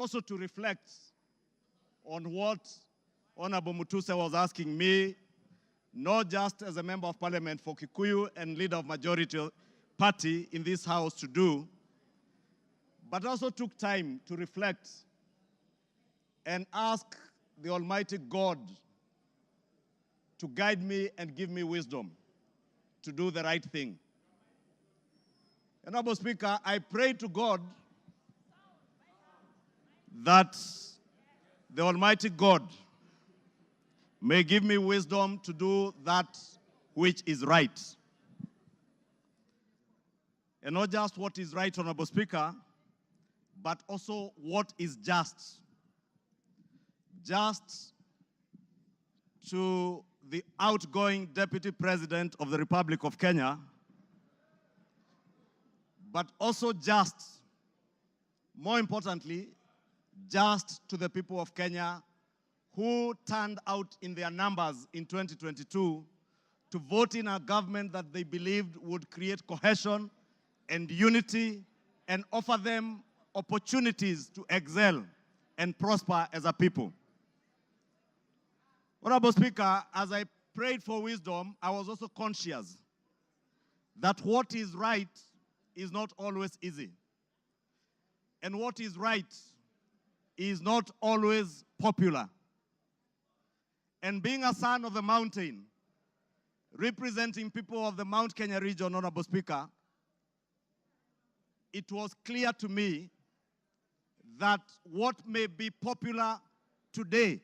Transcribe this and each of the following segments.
also to reflect on what Honorable Misuse was asking me, not just as a member of parliament for Kikuyu and leader of majority party in this house to do, but also took time to reflect and ask the Almighty God to guide me and give me wisdom to do the right thing. Honorable Speaker, I pray to God that the Almighty God may give me wisdom to do that which is right. And not just what is right, Honorable Speaker, but also what is just. Just to the outgoing Deputy President of the Republic of Kenya, but also just, more importantly, just to the people of Kenya who turned out in their numbers in 2022 to vote in a government that they believed would create cohesion and unity and offer them opportunities to excel and prosper as a people. Honorable Speaker, as I prayed for wisdom, I was also conscious that what is right is not always easy. And what is right is not always popular. And being a son of the mountain, representing people of the Mount Kenya region, Honorable Speaker, it was clear to me that what may be popular today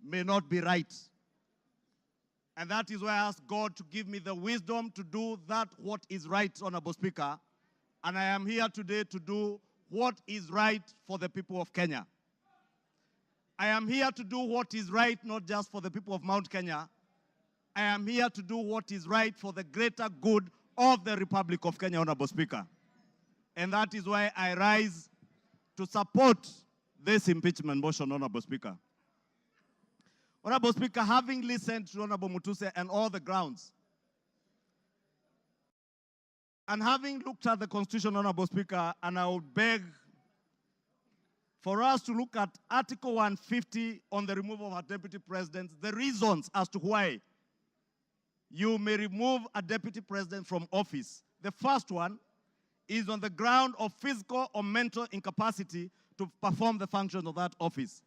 may not be right. And that is why I asked God to give me the wisdom to do that what is right, Honorable Speaker. And I am here today to do what is right for the people of Kenya. I am here to do what is right, not just for the people of Mount Kenya. I am here to do what is right for the greater good of the Republic of Kenya, Honorable Speaker. And that is why I rise to support this impeachment motion, Honorable Speaker. Honorable Speaker, having listened to Honorable Misuse and all the grounds, and having looked at the Constitution, Honorable Speaker, and I would beg for us to look at Article 150 on the removal of a deputy president, the reasons as to why you may remove a deputy president from office. The first one is on the ground of physical or mental incapacity to perform the functions of that office.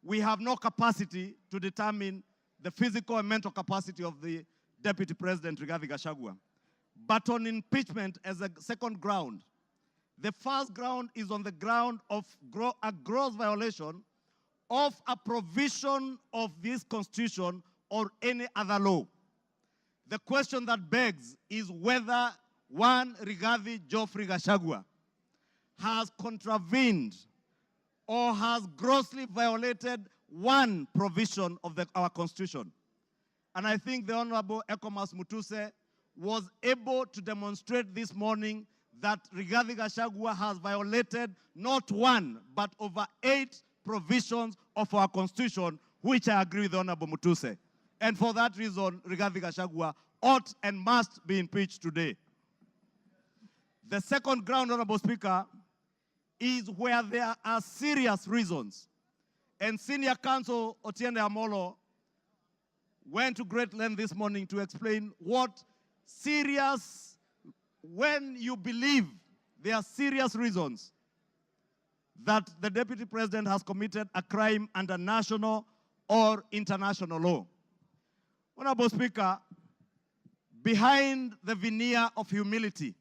We have no capacity to determine the physical and mental capacity of the Deputy President, Gachagua. But on impeachment as a second ground, the first ground is on the ground of a gross violation of a provision of this Constitution or any other law. The question that begs is whether one Rigathi Geoffrey Gachagua has contravened or has grossly violated one provision of our Constitution. And I think the Honorable Ecomas Misuse was able to demonstrate this morning that Rigathi Gachagua has violated not one, but over 8 provisions of our Constitution, which I agree with the Honorable Misuse. And for that reason, Rigathi Gachagua ought and must be impeached today. The second ground, Honorable Speaker, is where there are serious reasons. And Senior Counsel Otiende Amolo went to great length this morning to explain what serious, when you believe there are serious reasons that the Deputy President has committed a crime under national or international law. Honorable Speaker, behind the veneer of humility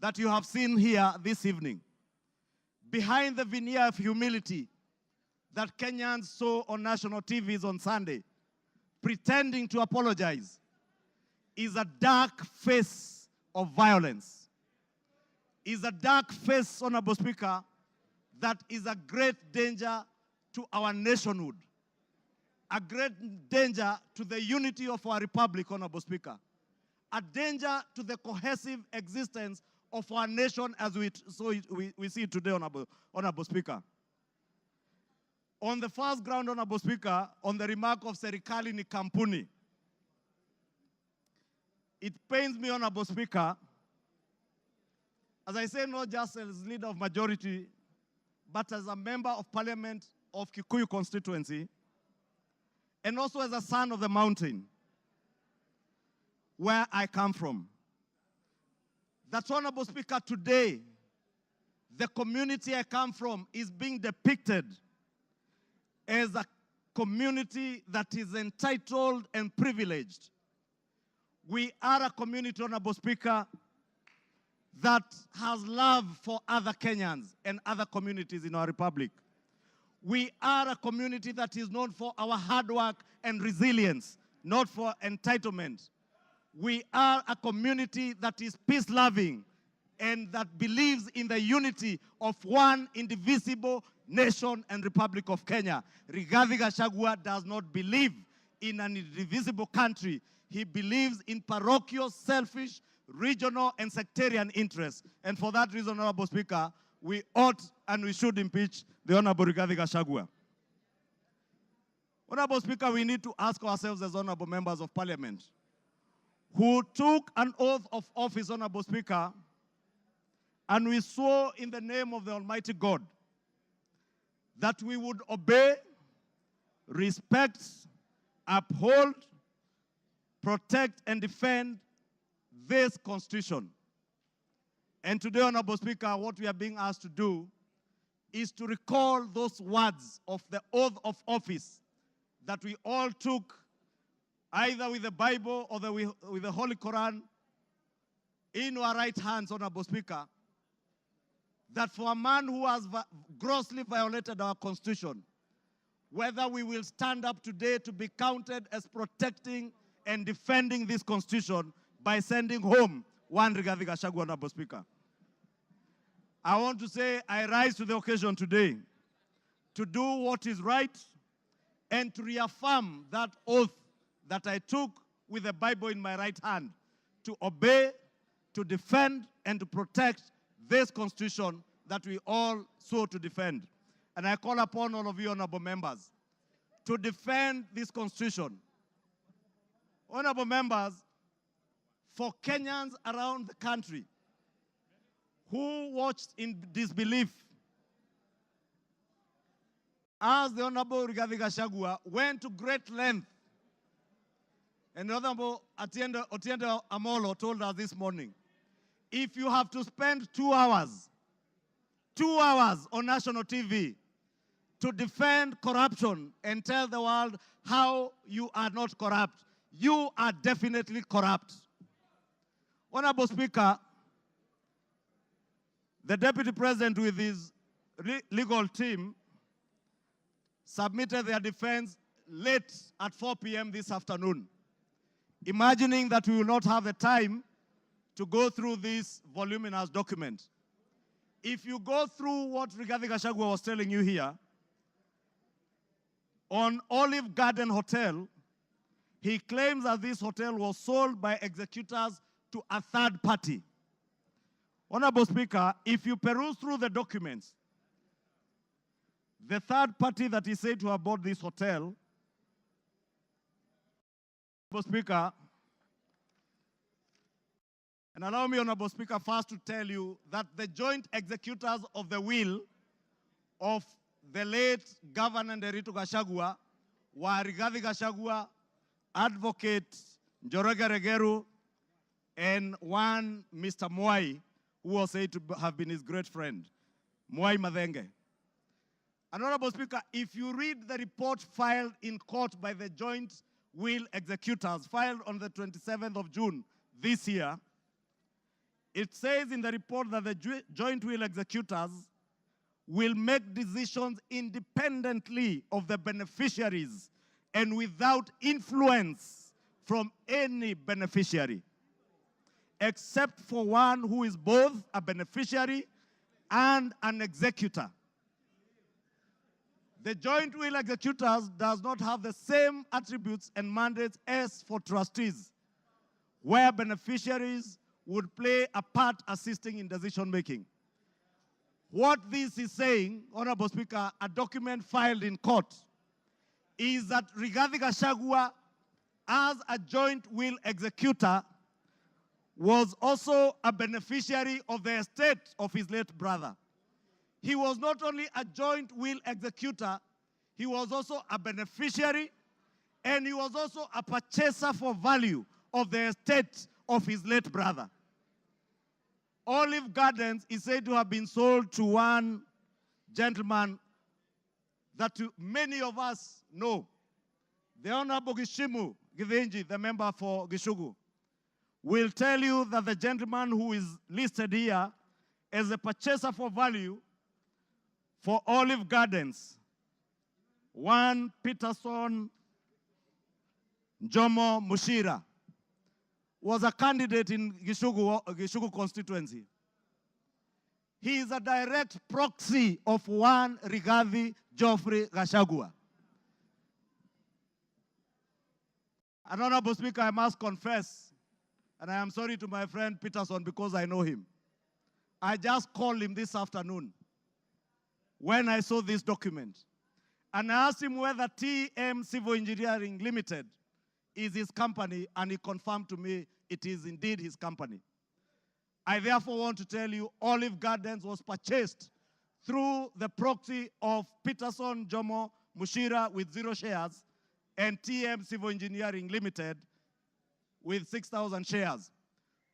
that you have seen here this evening, behind the veneer of humility that Kenyans saw on national TVs on Sunday, pretending to apologize, is a dark face of violence. Is a dark face, Honorable Speaker, that is a great danger to our nationhood, a great danger to the unity of our republic, Honorable Speaker, a danger to the cohesive existence of our nation as we see it today, Honorable Speaker. On the first ground, Honorable Speaker, on the remark of Serikali ni kampuni, it pains me, Honorable Speaker, as I say, not just as leader of majority, but as a member of parliament of Kikuyu constituency, and also as a son of the mountain, where I come from. That, Honorable Speaker, today, the community I come from is being depicted as a community that is entitled and privileged. We are a community, Honorable Speaker, that has love for other Kenyans and other communities in our republic. We are a community that is known for our hard work and resilience, not for entitlement. We are a community that is peace-loving and that believes in the unity of one indivisible nation and Republic of Kenya. Rigathi Gachagua does not believe in an indivisible country. He believes in parochial, selfish, regional, and sectarian interests. And for that reason, Honorable Speaker, we ought and we should impeach the Honorable Rigathi Gachagua. Honorable Speaker, we need to ask ourselves as honorable members of parliament, who took an oath of office, Honorable Speaker, and we swore in the name of the Almighty God that we would obey, respect, uphold, protect, and defend this Constitution. And today, Honorable Speaker, what we are being asked to do is to recall those words of the oath of office that we all took either with the Bible or with the Holy Quran in our right hands, Honorable Speaker, that for a man who has grossly violated our Constitution, whether we will stand up today to be counted as protecting and defending this Constitution by sending home one Rigathi Gachagua, Honorable Speaker. I want to say I rise to the occasion today to do what is right and to reaffirm that oath that I took with the Bible in my right hand, to obey, to defend, and to protect this Constitution that we all swore to defend. And I call upon all of you, honorable members, to defend this Constitution. Honorable members, for Kenyans around the country who watched in disbelief as the Honorable Rigathi Gachagua went to great length, and the Honorable Otiende Amolo told us this morning, if you have to spend 2 hours on national TV to defend corruption and tell the world how you are not corrupt, you are definitely corrupt. Honorable Speaker, the Deputy President with his legal team submitted their defense late at 4 p.m. this afternoon, imagining that we will not have the time to go through this voluminous document. If you go through what Rigathi Gachagua was telling you here, on Olive Garden Hotel, he claims that this hotel was sold by executors to a third party. Honorable Speaker, if you peruse through the documents, the third party that is said to have bought this hotel, Honorable Speaker, and allow me, Honorable Speaker, first to tell you that the joint executors of the will of the late Governor Nderitu Gachagua were Rigathi Gachagua, Advocate Njoroge Regeru, and one Mr. Mwai, who was said to have been his great friend, Mwai Madhenge. And Honorable Speaker, if you read the report filed in court by the joint will executors, filed on the 27th of June this year, it says in the report that the joint will executors will make decisions independently of the beneficiaries and without influence from any beneficiary, except for one who is both a beneficiary and an executor. The joint will executors does not have the same attributes and mandates as for trustees, where beneficiaries would play a part assisting in decision making. What this is saying, Honorable Speaker, a document filed in court, is that Rigathi Gachagua, as a joint will executor, was also a beneficiary of the estate of his late brother. he was not only a joint will executor, he was also a beneficiary, and he was also a purchaser for value of the estate of his late brother. Olive Gardens is said to have been sold to one gentleman that many of us know, the Honorable Gishimu Githinji, the member for Gishugu, will tell you that the gentleman who is listed here as a purchaser for value for Olive Gardens, one Peterson Jomo Mushira, was a candidate in Gishugu constituency. He is a direct proxy of one Rigathi Geoffrey Gachagua. And Honorable Speaker, I must confess, and I am sorry to my friend Peterson because I know him. I just called him this afternoon when I saw this document. And I asked him whether TM Civil Engineering Limited is his company, and he confirmed to me it is indeed his company. I therefore want to tell you Olive Gardens was purchased through the proxy of Peterson Jomo Mushira with 0 shares and TM Civil Engineering Limited with 6,000 shares.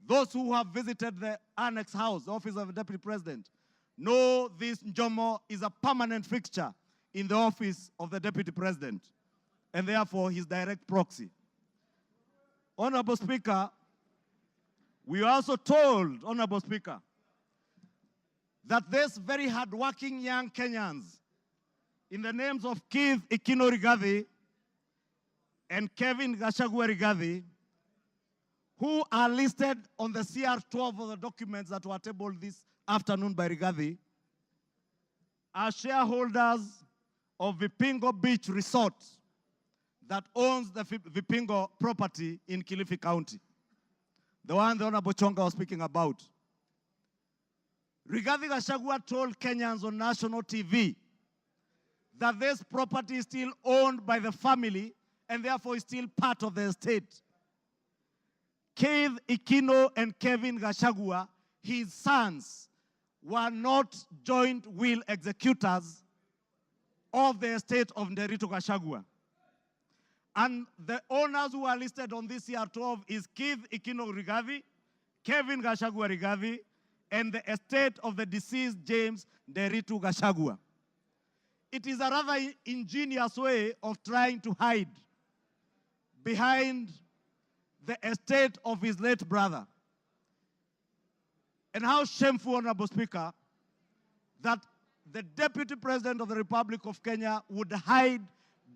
Those who have visited the Annex House, the Office of the Deputy President, know this Jomo is a permanent fixture in the Office of the Deputy President, and therefore his direct proxy. Honorable Speaker, we are also told, Honorable Speaker, that these very hardworking young Kenyans, in the names of Keith Ikino Rigathi and Kevin Gachagua Rigathi, who are listed on the CR12 of the documents that were tabled this afternoon by Rigathi, are shareholders of Vipingo Beach Resort that owns the Vipingo property in Kilifi County, the one the Honorable Chonga was speaking about. Rigathi Gachagua told Kenyans on national TV that this property is still owned by the family and therefore is still part of the estate. Keith Ikino and Kevin Gachagua, his sons, were not joint will executors of the estate of Nderitu Gachagua. And the owners who are listed on this CR12 is Keith Ikino Rigathi, Kevin Gachagua Rigathi, and the estate of the deceased James Nderitu Gachagua. It is a rather ingenious way of trying to hide behind the estate of his late brother. And how shameful, Honorable Speaker, that the Deputy President of the Republic of Kenya would hide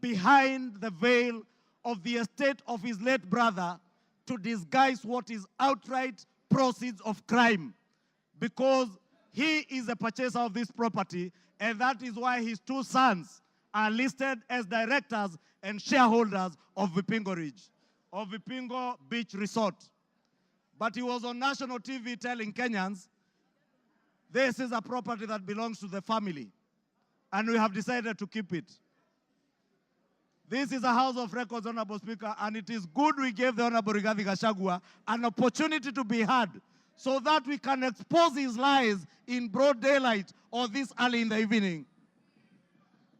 behind the veil of the estate of his late brother to disguise what is outright proceeds of crime, because he is a purchaser of this property, and that is why his 2 sons are listed as directors and shareholders of Vipingo Beach Resort. But he was on national TV telling Kenyans, this is a property that belongs to the family, and we have decided to keep it. This is a House of Records, Honorable Speaker, and it is good we gave the Honorable Rigathi Gachagua an opportunity to be heard so that we can expose his lies in broad daylight or this early in the evening.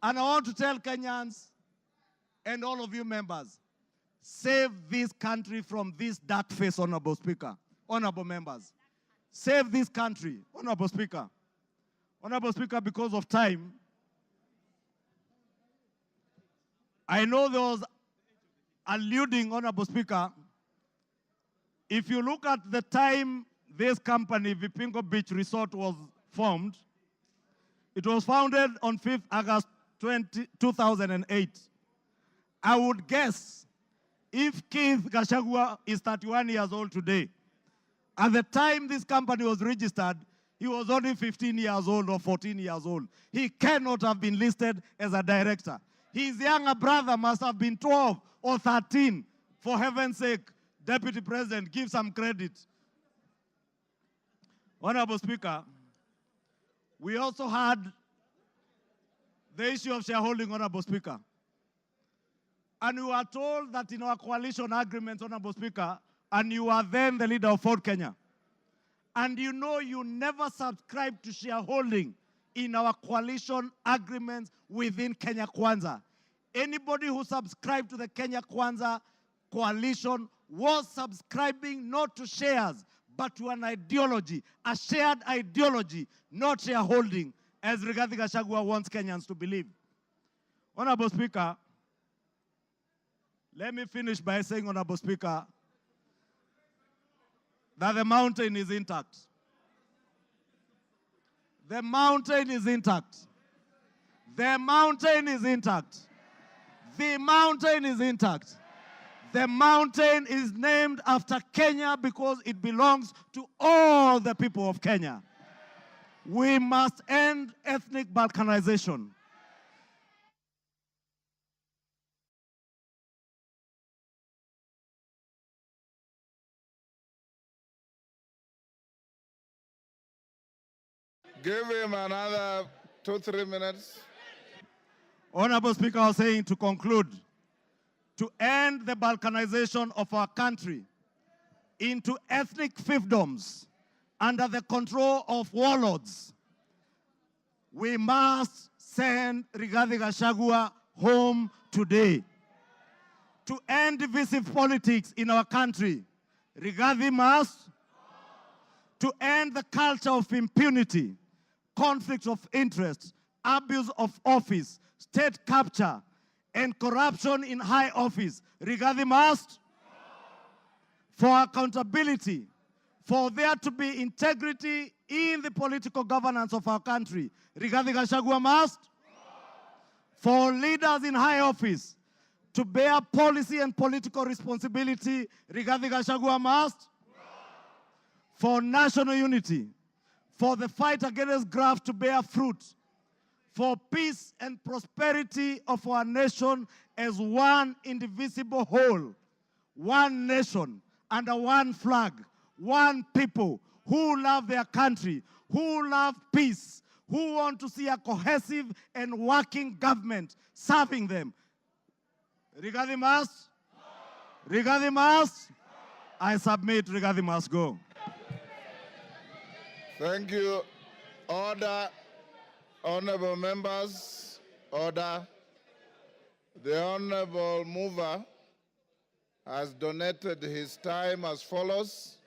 And I want to tell Kenyans and all of you members, save this country from this dark face, Honorable Speaker, honorable members. Save this country, Honorable Speaker. Honorable Speaker, because of time, I know there was alluding, Honorable Speaker, if you look at the time this company, Vipingo Beach Resort, was formed, it was founded on 5th August 2008. I would guess if Keith Gachagua is 31 years old today, at the time this company was registered, he was only 15 years old or 14 years old. He cannot have been listed as a director. His younger brother must have been 12 or 13. For heaven's sake, Deputy President, give some credit. Honorable Speaker, we also had the issue of shareholding, Honorable Speaker. And we were told that in our coalition agreement, Honorable Speaker, and you are then the leader of Ford Kenya, and you know you never subscribed to shareholding in our coalition agreements within Kenya Kwanza. Anybody who subscribed to the Kenya Kwanza coalition was subscribing not to shares, but to an ideology, a shared ideology, not shareholding, as Rigathi Gachagua wants Kenyans to believe. Honorable Speaker, let me finish by saying, Honorable Speaker, that the mountain is intact. The mountain is intact. The mountain is intact. The mountain is intact. The mountain is named after Kenya because it belongs to all the people of Kenya. We must end ethnic balkanization. Give him another 2-3 minutes. Honorable Speaker, I was saying to conclude, to end the balkanization of our country into ethnic fiefdoms under the control of warlords, we must send Rigathi Gachagua home today. To end divisive politics in our country, Rigathi must. To end the culture of impunity, conflict of interest, abuse of office, state capture, and corruption in high office, Rigathi must. For accountability, for there to be integrity in the political governance of our country, Rigathi Gachagua must. For leaders in high office to bear policy and political responsibility, Rigathi Gachagua must. For national unity, for the fight against graft to bear fruit, for peace and prosperity of our nation as one indivisible whole, one nation under one flag, one people who love their country, who love peace, who want to see a cohesive and working government serving them. Rigathi must? Rigathi must? I submit Rigathi must go. Thank you. Order. Honorable members, order. The honorable mover has donated his time as follows.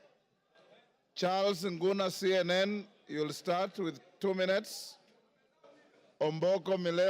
Charles Nguna, CNN, you'll start with 2 minutes. Omboko Mile.